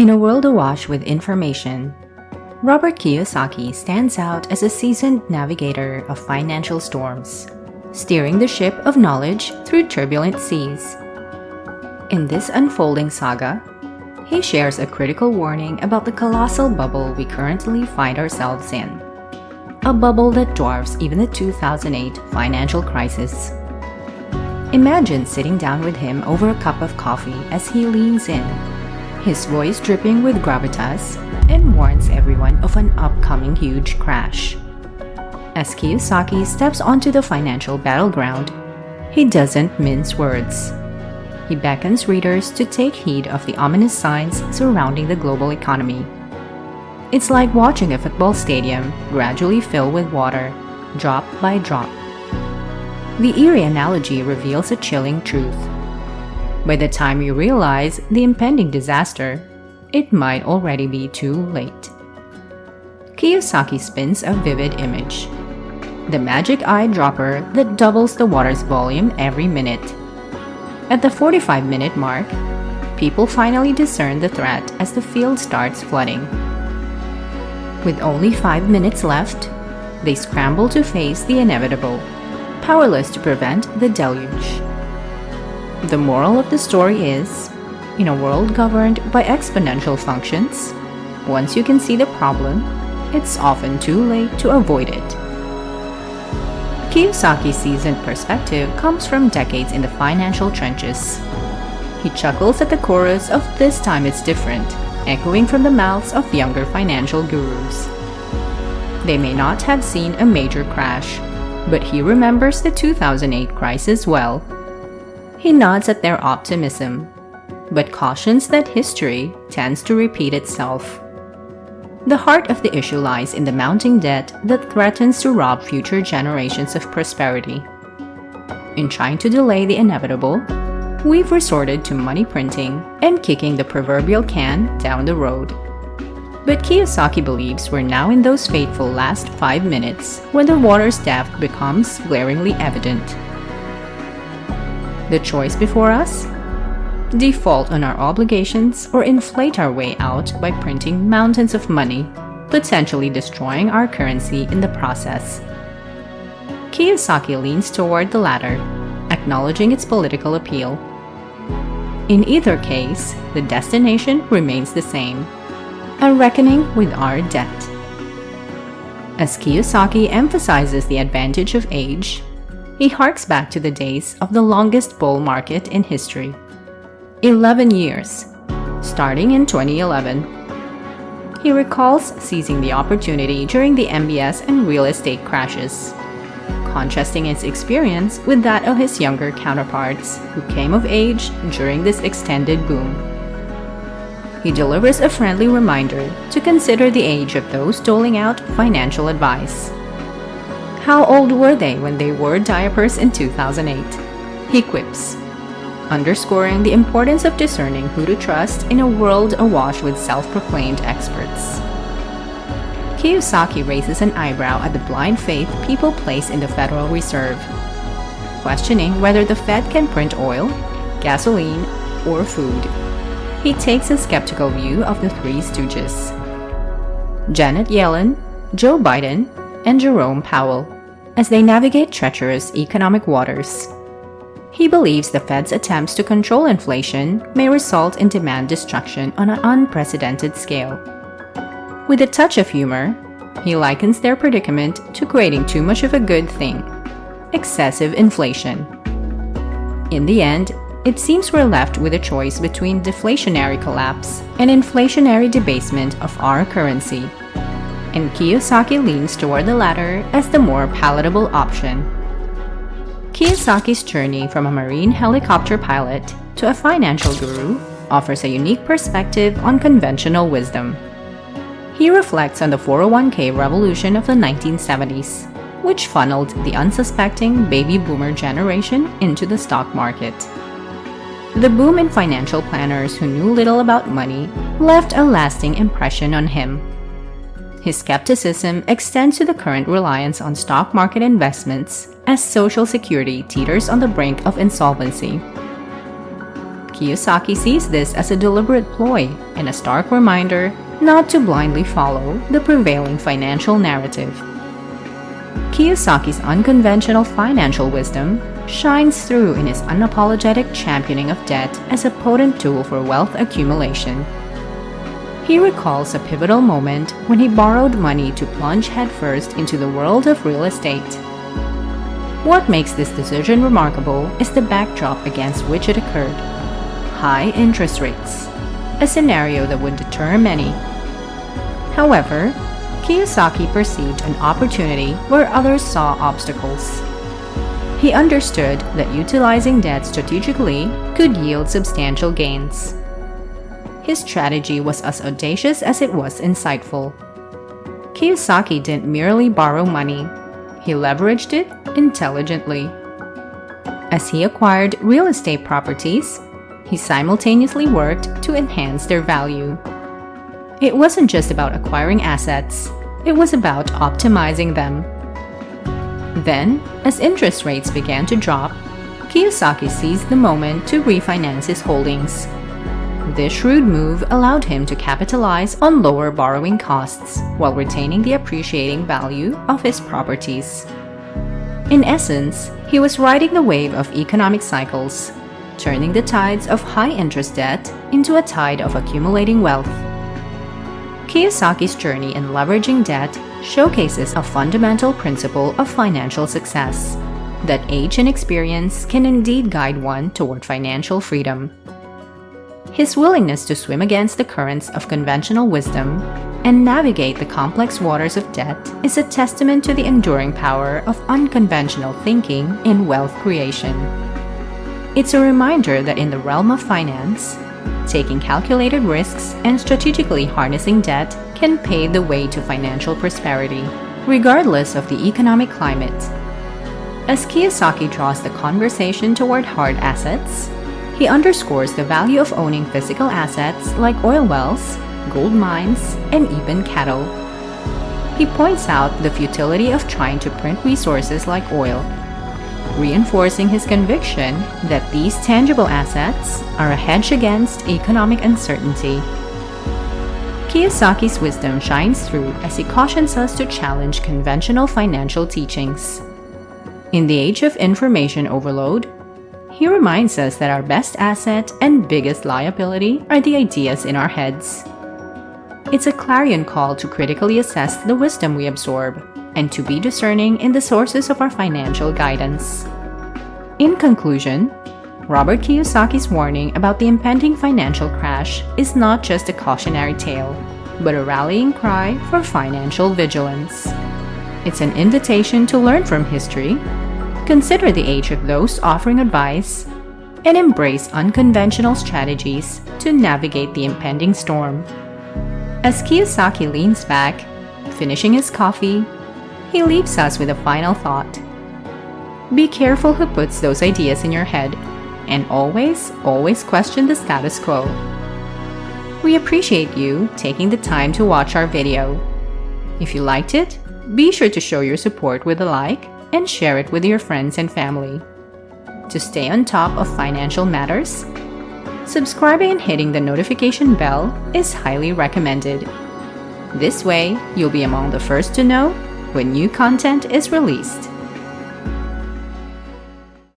In a world awash with information, Robert Kiyosaki stands out as a seasoned navigator of financial storms, steering the ship of knowledge through turbulent seas. In this unfolding saga, he shares a critical warning about the colossal bubble we currently find ourselves in, a bubble that dwarfs even the 2008 financial crisis. Imagine sitting down with him over a cup of coffee as he leans in, his voice dripping with gravitas, and warns everyone of an upcoming huge crash. As Kiyosaki steps onto the financial battleground, he doesn't mince words. He beckons readers to take heed of the ominous signs surrounding the global economy. It's like watching a football stadium gradually fill with water, drop by drop. The Eerie Analogy reveals a chilling truth. By the time you realize the impending disaster, it might already be too late. Kiyosaki spins a vivid image: the magic eyedropper that doubles the water's volume every minute. At the 45-minute mark, people finally discern the threat as the field starts flooding. With only 5 minutes left, they scramble to face the inevitable, powerless to prevent the deluge. The moral of the story is, in a world governed by exponential functions, once you can see the problem, it's often too late to avoid it. Kiyosaki's seasoned perspective comes from decades in the financial trenches. He chuckles at the chorus of "This time it's different," echoing from the mouths of younger financial gurus. They may not have seen a major crash, but he remembers the 2008 crisis well. He nods at their optimism, but cautions that history tends to repeat itself. The heart of the issue lies in the mounting debt that threatens to rob future generations of prosperity. In trying to delay the inevitable, we've resorted to money printing and kicking the proverbial can down the road. But Kiyosaki believes we're now in those fateful last 5 minutes when the water's depth becomes glaringly evident. The choice before us? Default on our obligations or inflate our way out by printing mountains of money, potentially destroying our currency in the process. Kiyosaki leans toward the latter, acknowledging its political appeal. In either case, the destination remains the same: a reckoning with our debt. As Kiyosaki emphasizes the advantage of age, he harks back to the days of the longest bull market in history. 11 years, starting in 2011. He recalls seizing the opportunity during the MBS and real estate crashes, contrasting his experience with that of his younger counterparts who came of age during this extended boom. He delivers a friendly reminder to consider the age of those doling out financial advice. How old were they when they wore diapers in 2008? He quips, underscoring the importance of discerning who to trust in a world awash with self-proclaimed experts. Kiyosaki raises an eyebrow at the blind faith people place in the Federal Reserve, questioning whether the Fed can print oil, gasoline, or food. He takes a skeptical view of the Three Stooges: Janet Yellen, Joe Biden, and Jerome Powell, as they navigate treacherous economic waters. He believes the Fed's attempts to control inflation may result in demand destruction on an unprecedented scale. With a touch of humor, he likens their predicament to creating too much of a good thing: excessive inflation. In the end, it seems we're left with a choice between deflationary collapse and inflationary debasement of our currency, and Kiyosaki leans toward the latter as the more palatable option. Kiyosaki's journey from a marine helicopter pilot to a financial guru offers a unique perspective on conventional wisdom. He reflects on the 401k revolution of the 1970s, which funneled the unsuspecting baby boomer generation into the stock market. The boom in financial planners who knew little about money left a lasting impression on him. His skepticism extends to the current reliance on stock market investments as Social Security teeters on the brink of insolvency. Kiyosaki sees this as a deliberate ploy and a stark reminder not to blindly follow the prevailing financial narrative. Kiyosaki's unconventional financial wisdom shines through in his unapologetic championing of debt as a potent tool for wealth accumulation. He recalls a pivotal moment when he borrowed money to plunge headfirst into the world of real estate. What makes this decision remarkable is the backdrop against which it occurred: high interest rates, a scenario that would deter many. However, Kiyosaki perceived an opportunity where others saw obstacles. He understood that utilizing debt strategically could yield substantial gains. His strategy was as audacious as it was insightful. Kiyosaki didn't merely borrow money, he leveraged it intelligently. As he acquired real estate properties, he simultaneously worked to enhance their value. It wasn't just about acquiring assets, it was about optimizing them. Then, as interest rates began to drop, Kiyosaki seized the moment to refinance his holdings. This shrewd move allowed him to capitalize on lower borrowing costs while retaining the appreciating value of his properties. In essence, he was riding the wave of economic cycles, turning the tides of high-interest debt into a tide of accumulating wealth. Kiyosaki's journey in leveraging debt showcases a fundamental principle of financial success, that age and experience can indeed guide one toward financial freedom. His willingness to swim against the currents of conventional wisdom and navigate the complex waters of debt is a testament to the enduring power of unconventional thinking in wealth creation. It's a reminder that in the realm of finance, taking calculated risks and strategically harnessing debt can pave the way to financial prosperity, regardless of the economic climate. As Kiyosaki draws the conversation toward hard assets, he underscores the value of owning physical assets like oil wells, gold mines, and even cattle. He points out the futility of trying to print resources like oil, reinforcing his conviction that these tangible assets are a hedge against economic uncertainty. Kiyosaki's wisdom shines through as he cautions us to challenge conventional financial teachings. In the age of information overload, he reminds us that our best asset and biggest liability are the ideas in our heads. It's a clarion call to critically assess the wisdom we absorb and to be discerning in the sources of our financial guidance. In conclusion, Robert Kiyosaki's warning about the impending financial crash is not just a cautionary tale, but a rallying cry for financial vigilance. It's an invitation to learn from history, consider the age of those offering advice, and embrace unconventional strategies to navigate the impending storm. As Kiyosaki leans back, finishing his coffee, he leaves us with a final thought. Be careful who puts those ideas in your head, and always question the status quo. We appreciate you taking the time to watch our video. If you liked it, be sure to show your support with a like and share it with your friends and family. To stay on top of financial matters, subscribing and hitting the notification bell is highly recommended. This way, you'll be among the first to know when new content is released.